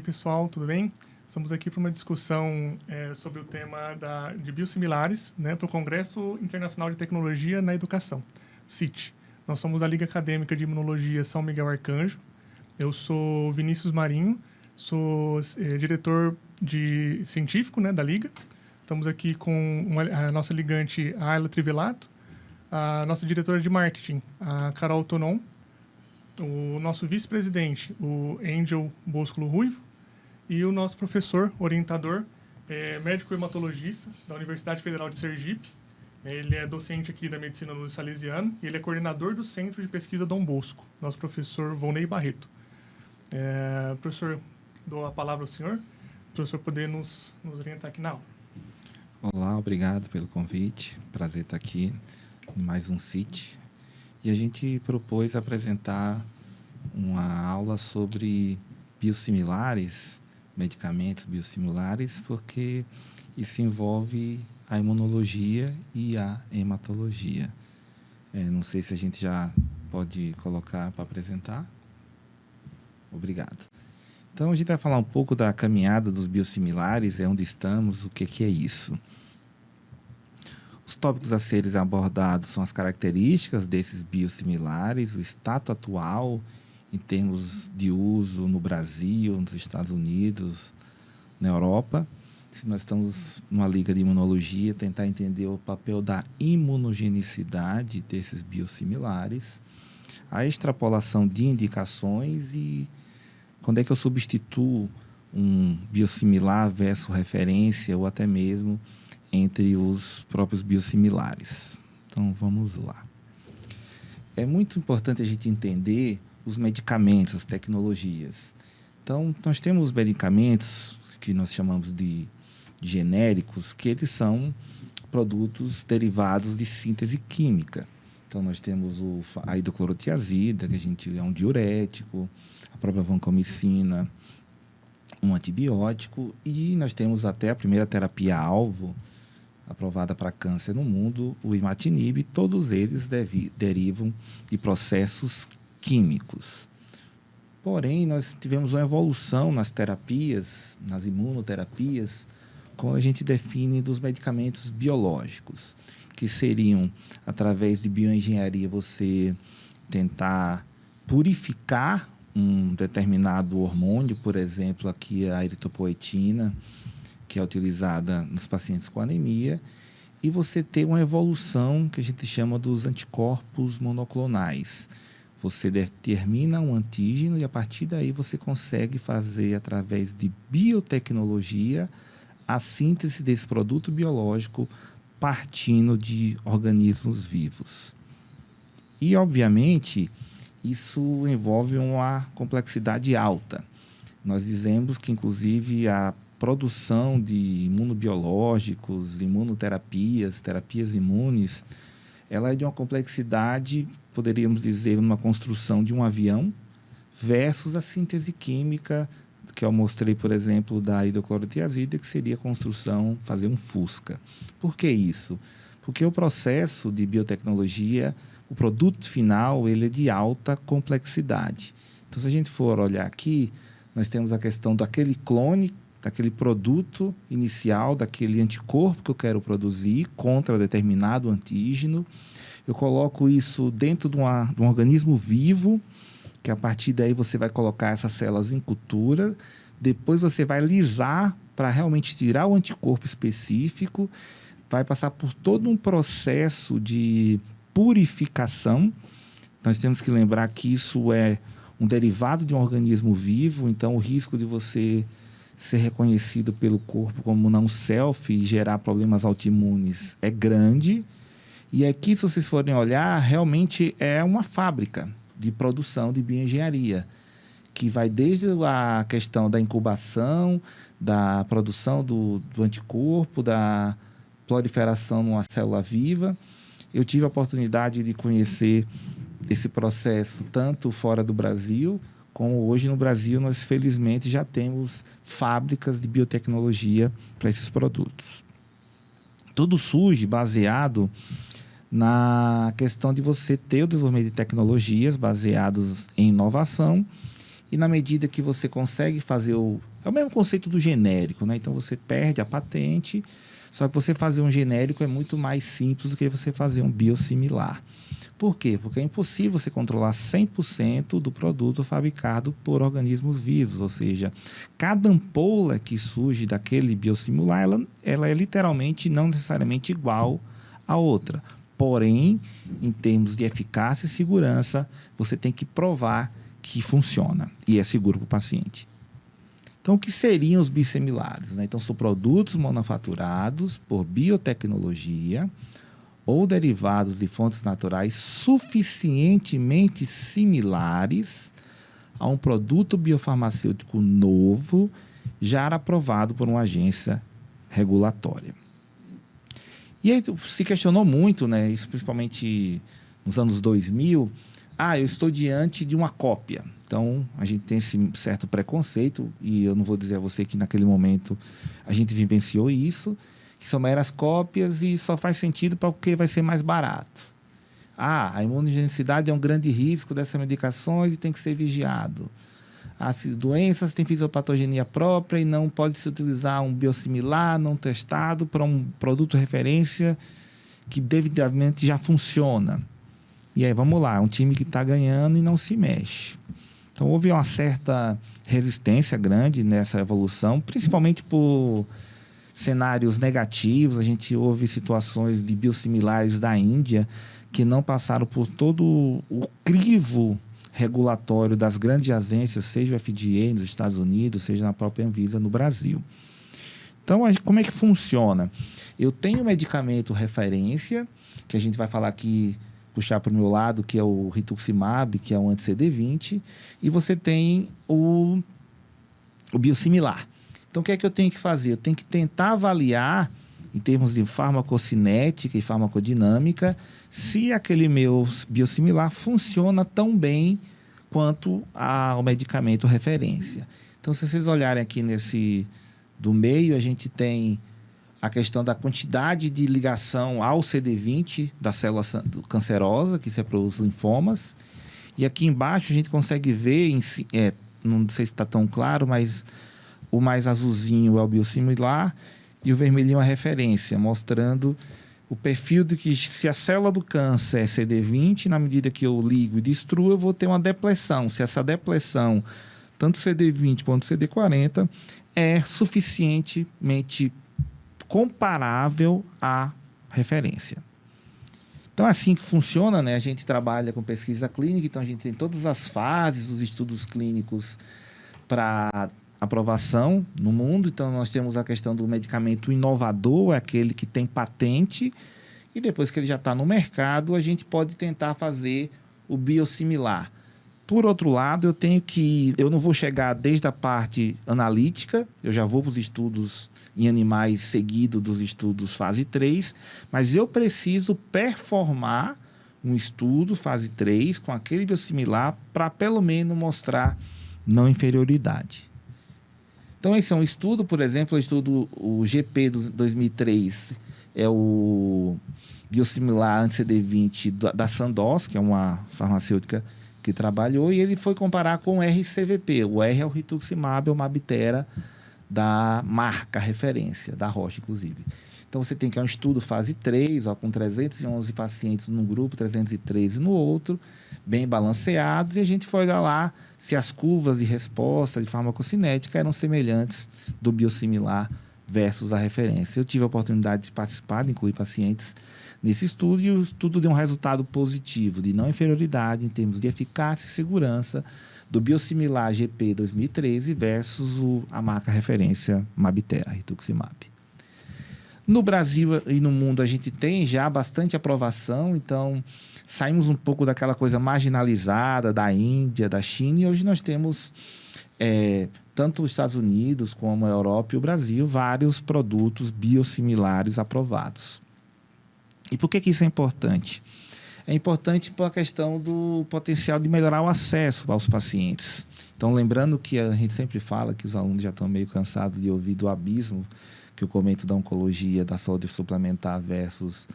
aí, pessoal, tudo bem? Estamos aqui para uma discussão sobre o tema de biosimilares, né, para o Congresso Internacional de Tecnologia na Educação, CIT. Nós somos a Liga Acadêmica de Imunologia São Miguel Arcanjo. Eu sou Vinícius Marinho, sou diretor científico, né, da Liga. Estamos aqui com a nossa ligante, a Ayla Trivelato, a nossa diretora de marketing, a Carol Tonon, o nosso vice-presidente, o Angel Bosco Ruivo, e o nosso professor, orientador, médico hematologista da Universidade Federal de Sergipe. Ele é docente aqui da Medicina Luiz Salesiano e ele é coordenador do Centro de Pesquisa Dom Bosco, nosso professor Volney Barreto. Professor, dou a palavra ao senhor, para o professor poder nos orientar aqui na aula. Olá, obrigado pelo convite. Prazer estar aqui em mais um CIT. E a gente propôs apresentar uma aula sobre biosimilares, medicamentos biosimilares, porque isso envolve a imunologia e a hematologia. Não sei se a gente já pode colocar para apresentar. Obrigado. Então, a gente vai falar um pouco da caminhada dos biosimilares, onde estamos, o que é isso. Os tópicos a serem abordados são as características desses biosimilares, o status atual em termos de uso no Brasil, nos Estados Unidos, na Europa. Se nós estamos numa liga de imunologia, tentar entender o papel da imunogenicidade desses biosimilares, a extrapolação de indicações e quando é que eu substituo um biosimilar versus referência ou até mesmo entre os próprios biosimilares. Então, vamos lá. É muito importante a gente entender os medicamentos, as tecnologias. Então, nós temos medicamentos que nós chamamos de genéricos, que eles são produtos derivados de síntese química. Então, nós temos a hidroclorotiazida, que é um diurético, a própria vancomicina, um antibiótico, e nós temos até a primeira terapia-alvo, aprovada para câncer no mundo, o imatinib, todos eles derivam de processos químicos. Porém, nós tivemos uma evolução nas terapias, nas imunoterapias, quando a gente define dos medicamentos biológicos, que seriam, através de bioengenharia, você tentar purificar um determinado hormônio, por exemplo, aqui a eritropoetina, que é utilizada nos pacientes com anemia, e você ter uma evolução que a gente chama dos anticorpos monoclonais. Você determina um antígeno e, a partir daí, você consegue fazer, através de biotecnologia, a síntese desse produto biológico partindo de organismos vivos. E, obviamente, isso envolve uma complexidade alta. Nós dizemos que, inclusive, a produção de imunobiológicos, imunoterapias, terapias imunes, ela é de uma complexidade, poderíamos dizer, uma construção de um avião versus a síntese química, que eu mostrei, por exemplo, da hidroclorotiazida, que seria a construção, fazer um Fusca. Por que isso? Porque o processo de biotecnologia, o produto final, ele é de alta complexidade. Então, se a gente for olhar aqui, nós temos a questão daquele clone, daquele produto inicial, daquele anticorpo que eu quero produzir contra determinado antígeno. Eu coloco isso dentro de um organismo vivo, que a partir daí você vai colocar essas células em cultura, depois você vai lisar para realmente tirar o anticorpo específico, vai passar por todo um processo de purificação. Nós temos que lembrar que isso é um derivado de um organismo vivo, então o risco de você ser reconhecido pelo corpo como não self e gerar problemas autoimunes é grande. E aqui, se vocês forem olhar, realmente é uma fábrica de produção de bioengenharia, que vai desde a questão da incubação, da produção do anticorpo, da proliferação numa célula viva. Eu tive a oportunidade de conhecer esse processo tanto fora do Brasil, como hoje no Brasil nós felizmente já temos fábricas de biotecnologia para esses produtos. Tudo surge baseado na questão de você ter o desenvolvimento de tecnologias baseados em inovação e na medida que você consegue fazer é o mesmo conceito do genérico, né? Então você perde a patente, só que você fazer um genérico é muito mais simples do que você fazer um biosimilar. Por quê? Porque é impossível você controlar 100% do produto fabricado por organismos vivos, ou seja, cada ampola que surge daquele biosimilar, ela é literalmente não necessariamente igual à outra. Porém, em termos de eficácia e segurança, você tem que provar que funciona e é seguro para o paciente. Então, o que seriam os biosimilares, né? Então, são produtos manufaturados por biotecnologia ou derivados de fontes naturais suficientemente similares a um produto biofarmacêutico novo já aprovado por uma agência regulatória. E aí se questionou muito, né, isso principalmente nos anos 2000, eu estou diante de uma cópia. Então, a gente tem esse certo preconceito, e eu não vou dizer a você que naquele momento a gente vivenciou isso, que são meras cópias e só faz sentido porque vai ser mais barato. A imunogenicidade é um grande risco dessas medicações e tem que ser vigiado. As doenças têm fisiopatogenia própria e não pode se utilizar um biosimilar não testado para um produto referência que devidamente já funciona. E aí, vamos lá, um time que está ganhando e não se mexe. Então, houve uma certa resistência grande nessa evolução, principalmente por cenários negativos. A gente houve situações de biosimilares da Índia que não passaram por todo o crivo regulatório das grandes agências, seja o FDA nos Estados Unidos, seja na própria Anvisa no Brasil. Então, como é que funciona? Eu tenho um medicamento referência, que a gente vai falar aqui, puxar para o meu lado, que é o rituximab, que é um anti-CD20, e você tem o biosimilar. Então, o que é que eu tenho que fazer? Eu tenho que tentar avaliar, em termos de farmacocinética e farmacodinâmica, se aquele meu biosimilar funciona tão bem quanto o medicamento referência. Então, se vocês olharem aqui do meio, a gente tem a questão da quantidade de ligação ao CD20 da célula cancerosa, que isso é para os linfomas. E aqui embaixo a gente consegue ver, não sei se está tão claro, mas o mais azulzinho é o biosimilar e o vermelhinho é a referência, mostrando o perfil de que se a célula do câncer é CD20, na medida que eu ligo e destruo, eu vou ter uma depressão. Se essa depressão, tanto CD20 quanto CD40, é suficientemente comparável à referência. Então, é assim que funciona, né? A gente trabalha com pesquisa clínica, então a gente tem todas as fases dos estudos clínicos para aprovação no mundo. Então, nós temos a questão do medicamento inovador, é aquele que tem patente, e depois que ele já está no mercado, a gente pode tentar fazer o biosimilar. Por outro lado, eu não vou chegar desde a parte analítica, eu já vou para os estudos em animais seguido dos estudos fase 3, mas eu preciso performar um estudo fase 3 com aquele biosimilar para pelo menos mostrar não inferioridade. Então, esse é um estudo, por exemplo, o GP 2003, é o biosimilar anti-CD20 da Sandoz, que é uma farmacêutica que trabalhou, e ele foi comparar com o RCVP. O R é o rituximab, é o Mabtera, da marca referência, da Roche, inclusive. Então, você tem que um estudo fase 3, com 311 pacientes num grupo, 313 no outro, bem balanceados, e a gente foi olhar lá se as curvas de resposta de farmacocinética eram semelhantes do biosimilar versus a referência. Eu tive a oportunidade de participar, de incluir pacientes nesse estudo, e o estudo deu um resultado positivo de não inferioridade em termos de eficácia e segurança do biosimilar GP 2013 versus a marca referência Mabtera, rituximab. No Brasil e no mundo a gente tem já bastante aprovação, então saímos um pouco daquela coisa marginalizada da Índia, da China, e hoje nós temos, tanto os Estados Unidos como a Europa e o Brasil, vários produtos biosimilares aprovados. E por que isso é importante? É importante por a questão do potencial de melhorar o acesso aos pacientes. Então, lembrando que a gente sempre fala que os alunos já estão meio cansados de ouvir do abismo que eu comento da oncologia, da saúde suplementar versus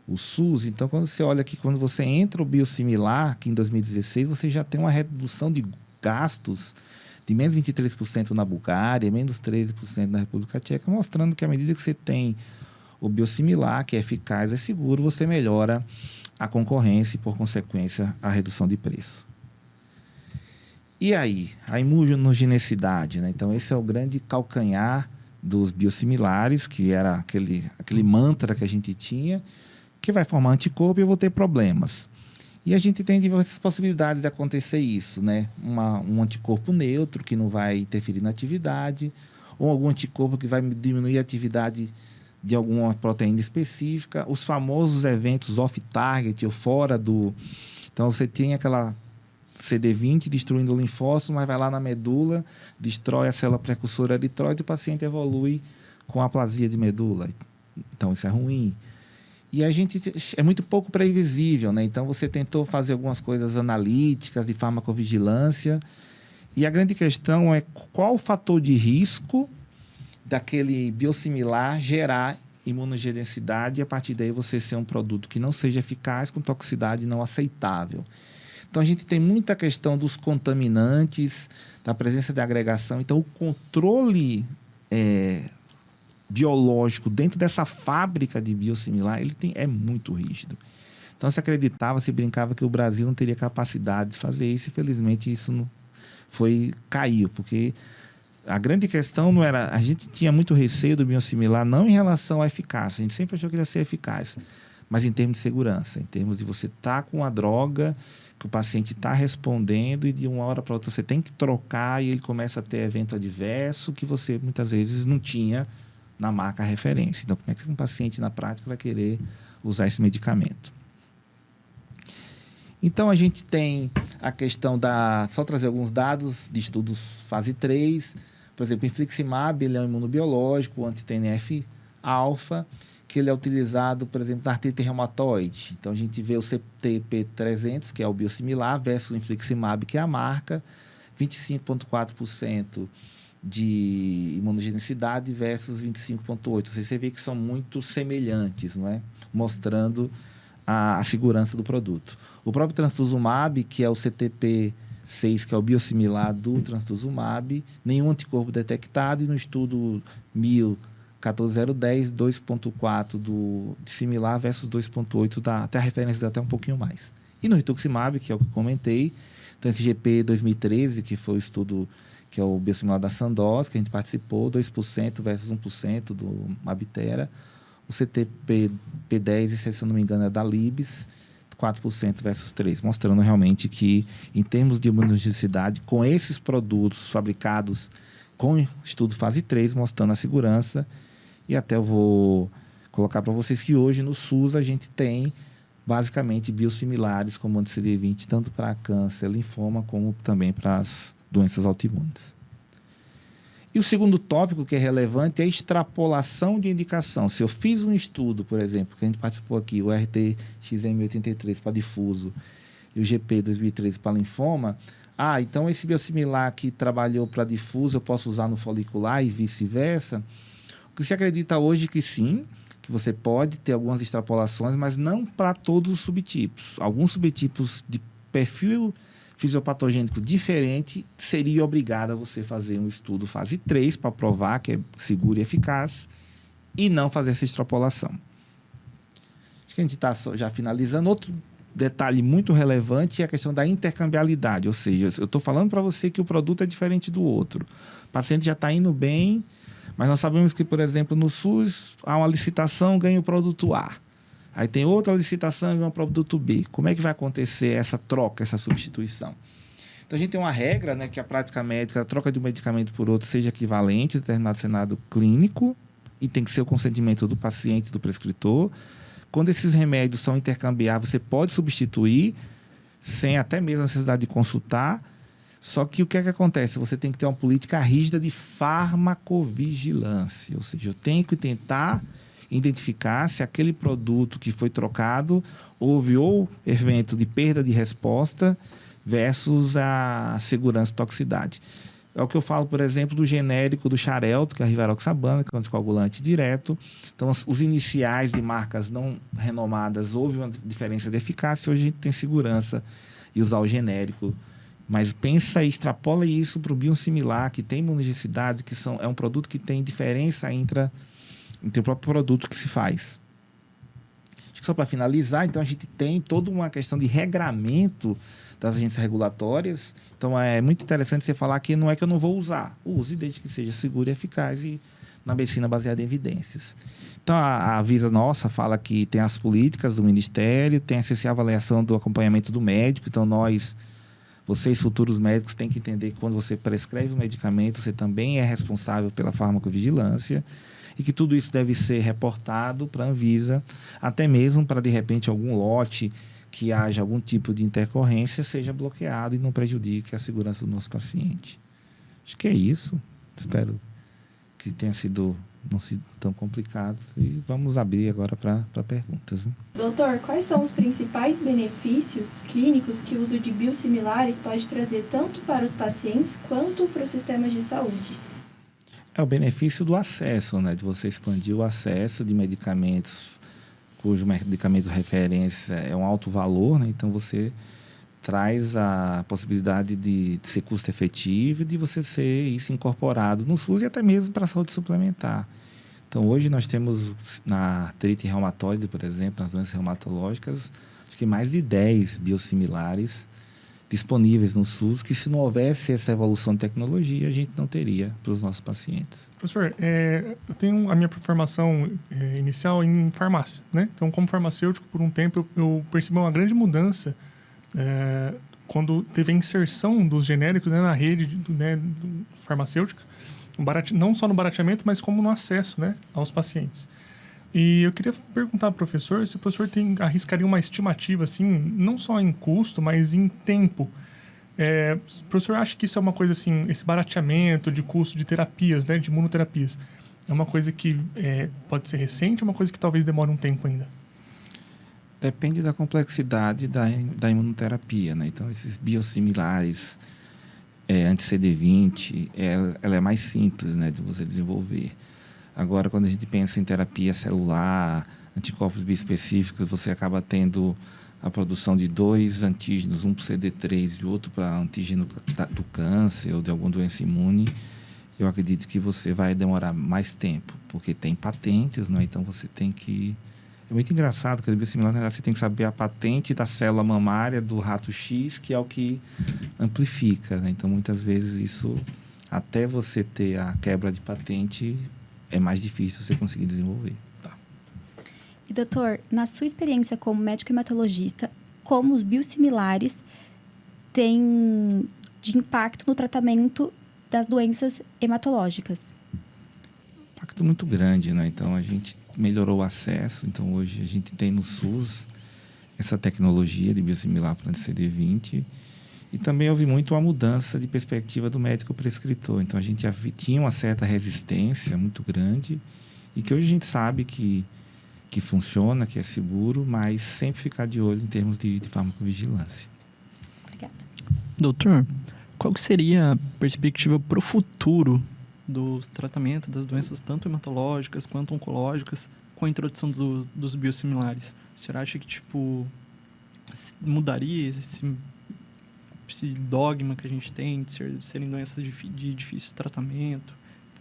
o SUS. Então, quando você olha aqui, quando você entra o biosimilar, que em 2016, você já tem uma redução de gastos de menos 23% na Bulgária, menos 13% na República Tcheca, mostrando que à medida que você tem o biosimilar, que é eficaz, é seguro, você melhora a concorrência e, por consequência, a redução de preço. E aí? A imunogenicidade, né? Então, esse é o grande calcanhar dos biosimilares, que era aquele mantra que a gente tinha, que vai formar anticorpo e eu vou ter problemas. E a gente tem diversas possibilidades de acontecer isso, né? Um anticorpo neutro, que não vai interferir na atividade, ou algum anticorpo que vai diminuir a atividade de alguma proteína específica, os famosos eventos off-target ou fora do... Então, você tem aquela CD20 destruindo o linfócito, mas vai lá na medula, destrói a célula precursora eritróide e o paciente evolui com aplasia de medula. Então, isso é ruim. E a gente é muito pouco previsível, né? Então, você tentou fazer algumas coisas analíticas de farmacovigilância e a grande questão é qual o fator de risco daquele biosimilar gerar imunogenicidade e a partir daí você ser um produto que não seja eficaz com toxicidade não aceitável. Então, a gente tem muita questão dos contaminantes, da presença de agregação. Então, o controle biológico dentro dessa fábrica de biosimilar, é muito rígido. Então, se acreditava, se brincava que o Brasil não teria capacidade de fazer isso. Infelizmente, isso não caiu, porque a grande questão não era... A gente tinha muito receio do biosimilar, não em relação à eficácia. A gente sempre achou que ele ia ser eficaz, mas em termos de segurança, em termos de você estar com a droga que o paciente está respondendo e de uma hora para outra você tem que trocar e ele começa a ter evento adverso que você muitas vezes não tinha na marca referência. Então, como é que um paciente na prática vai querer usar esse medicamento? Então, a gente tem a questão só trazer alguns dados de estudos fase 3. Por exemplo, o infliximab, ele é um imunobiológico, anti-TNF-alfa, que ele é utilizado, por exemplo, na artrite reumatoide. Então, a gente vê o CTP-300, que é o biosimilar, versus o infliximab, que é a marca, 25,4% de imunogenicidade versus 25,8%. Você vê que são muito semelhantes, não é? Mostrando a segurança do produto. O próprio trastuzumab, que é o CTP-6, que é o biosimilar do trastuzumab, nenhum anticorpo detectado, e no estudo 1414010, 2,4 de similar versus 2,8, até a referência dá até um pouquinho mais. E no rituximab, que é o que eu comentei, então esse GP 2013, que foi o estudo que é o biosimilar da Sandoz, que a gente participou, 2% versus 1% do Mabtera. O CTP-10, se eu não me engano, é da Libs, 4% versus 3%, mostrando realmente que, em termos de imunogenicidade, com esses produtos fabricados com estudo fase 3, mostrando a segurança. E até eu vou colocar para vocês que hoje no SUS a gente tem basicamente biosimilares como anti-CD20, tanto para câncer, linfoma, como também para as doenças autoimunes. E o segundo tópico que é relevante é a extrapolação de indicação. Se eu fiz um estudo, por exemplo, que a gente participou aqui, o RT-XM83 para difuso e o GP 2013 para linfoma, então esse biosimilar que trabalhou para difuso eu posso usar no folicular e vice-versa. O que se acredita hoje que sim, que você pode ter algumas extrapolações, mas não para todos os subtipos. Alguns subtipos de perfil fisiopatogênico diferente, seria obrigado a você fazer um estudo fase 3 para provar que é seguro e eficaz e não fazer essa extrapolação. Acho que a gente está já finalizando. Outro detalhe muito relevante é a questão da intercambiabilidade, ou seja, eu estou falando para você que o produto é diferente do outro. O paciente já está indo bem, mas nós sabemos que, por exemplo, no SUS, há uma licitação, ganha o produto A. Aí tem outra licitação e ganha o produto B. Como é que vai acontecer essa troca, essa substituição? Então, a gente tem uma regra, né, que a prática médica, a troca de um medicamento por outro, seja equivalente a determinado cenário clínico e tem que ser o consentimento do paciente e do prescritor. Quando esses remédios são intercambiáveis, você pode substituir sem até mesmo a necessidade de consultar. Só que o que é que acontece? Você tem que ter uma política rígida de farmacovigilância. Ou seja, eu tenho que tentar identificar se aquele produto que foi trocado houve ou evento de perda de resposta versus a segurança e toxicidade. É o que eu falo, por exemplo, do genérico do Xarelto, que é a rivaroxabana, que é um anticoagulante direto. Então, os iniciais de marcas não renomadas, houve uma diferença de eficácia. Hoje a gente tem segurança e usar o genérico Mas pensa e extrapola isso para o biosimilar, que tem imunogenicidade, é um produto que tem diferença entre o próprio produto que se faz. Acho que só para finalizar, então a gente tem toda uma questão de regramento das agências regulatórias. Então é muito interessante você falar que não é que eu não vou usar. Use desde que seja seguro e eficaz e na medicina baseada em evidências. Então a Visa nossa fala que tem as políticas do Ministério, tem a avaliação do acompanhamento do médico. Então vocês futuros médicos têm que entender que quando você prescreve um medicamento, você também é responsável pela farmacovigilância e que tudo isso deve ser reportado para a Anvisa, até mesmo para, de repente, algum lote que haja algum tipo de intercorrência seja bloqueado e não prejudique a segurança do nosso paciente. Acho que é isso. Espero que tenha sido não sido tão complicado. E vamos abrir agora para perguntas. Né? Doutor, quais são os principais benefícios clínicos que o uso de biosimilares pode trazer tanto para os pacientes quanto para os sistemas de saúde? É o benefício do acesso, né? De você expandir o acesso de medicamentos cujo medicamento referência é um alto valor, né? Então você traz a possibilidade de ser custo efetivo e de você ser isso incorporado no SUS e até mesmo para a saúde suplementar. Então hoje nós temos na artrite reumatoide, por exemplo, nas doenças reumatológicas, acho que mais de 10 biosimilares disponíveis no SUS, que se não houvesse essa evolução de tecnologia, a gente não teria para os nossos pacientes. Professor, eu tenho a minha formação inicial em farmácia, né? Então, como farmacêutico, por um tempo, eu percebi uma grande mudança quando teve a inserção dos genéricos, né, na rede farmacêutica, não só no barateamento, mas como no acesso, né, aos pacientes. E eu queria perguntar ao professor se o professor arriscaria uma estimativa, assim, não só em custo, mas em tempo. O professor acha que isso é uma coisa assim, esse barateamento de custo de terapias, né, de imunoterapias, é uma coisa que pode ser recente ou uma coisa que talvez demore um tempo ainda? Depende da complexidade da imunoterapia, né? Então, esses biosimilares anti-CD20, ela é mais simples, né, de você desenvolver. Agora, quando a gente pensa em terapia celular, anticorpos biespecíficos, você acaba tendo a produção de 2 antígenos, um para o CD3 e outro para antígeno do câncer ou de alguma doença imune. Eu acredito que você vai demorar mais tempo, porque tem patentes, né? Então você tem que... É muito engraçado que o biosimilar, você tem que saber a patente da célula mamária do rato X, que é o que amplifica, né? Então, muitas vezes, isso, até você ter a quebra de patente, é mais difícil você conseguir desenvolver. Tá. E, doutor, na sua experiência como médico hematologista, como os biosimilares têm de impacto no tratamento das doenças hematológicas? Impacto muito grande, né? Então, a gente melhorou o acesso. Então, hoje, a gente tem no SUS essa tecnologia de biosimilar para CD20. E também houve muito uma mudança de perspectiva do médico prescritor. Então, a gente tinha uma certa resistência muito grande e que hoje a gente sabe que funciona, que é seguro, mas sempre ficar de olho em termos de farmacovigilância. Obrigada. Doutor, qual que seria a perspectiva para o futuro do tratamento das doenças tanto hematológicas quanto oncológicas com a introdução dos biosimilares? O senhor acha que, mudaria esse dogma que a gente tem de serem doenças de difícil tratamento,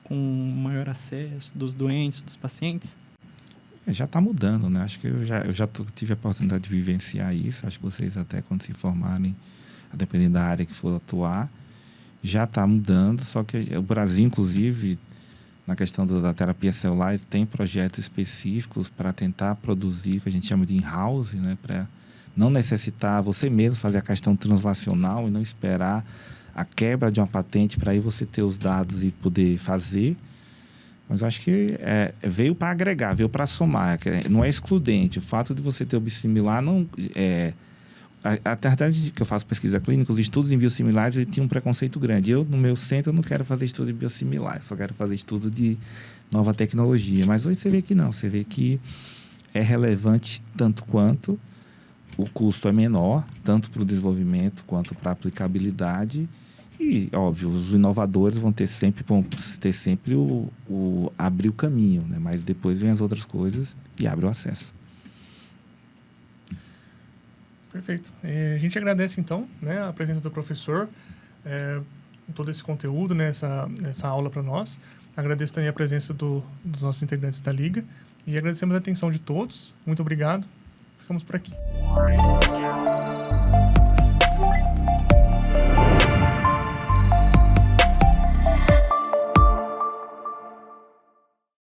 com maior acesso dos doentes, dos pacientes? Já está mudando, né? Acho que eu já tive a oportunidade de vivenciar isso. Acho que vocês até quando se formarem, a depender da área que for atuar, já está mudando. Só que o Brasil, inclusive, na questão da terapia celular, tem projetos específicos para tentar produzir, que a gente chama de in-house, né? Para não necessitar você mesmo fazer a questão translacional e não esperar a quebra de uma patente para aí você ter os dados e poder fazer. Mas acho que veio para agregar, veio para somar, não é excludente. O fato de você ter o biosimilar não a verdade que eu faço pesquisa clínica, os estudos em biosimilares ele tinha um preconceito grande. Eu, no meu centro, eu não quero fazer estudo de biosimilares, só quero fazer estudo de nova tecnologia. Mas hoje você vê que não, você vê que é relevante tanto quanto, o custo é menor, tanto para o desenvolvimento quanto para a aplicabilidade. E, óbvio, os inovadores vão ter sempre abrir o caminho, né? Mas depois vem as outras coisas e abre o acesso. Perfeito. A gente agradece, então, né, a presença do professor, todo esse conteúdo, né, essa aula para nós. Agradeço também a presença dos nossos integrantes da Liga e agradecemos a atenção de todos. Muito obrigado. Ficamos por aqui.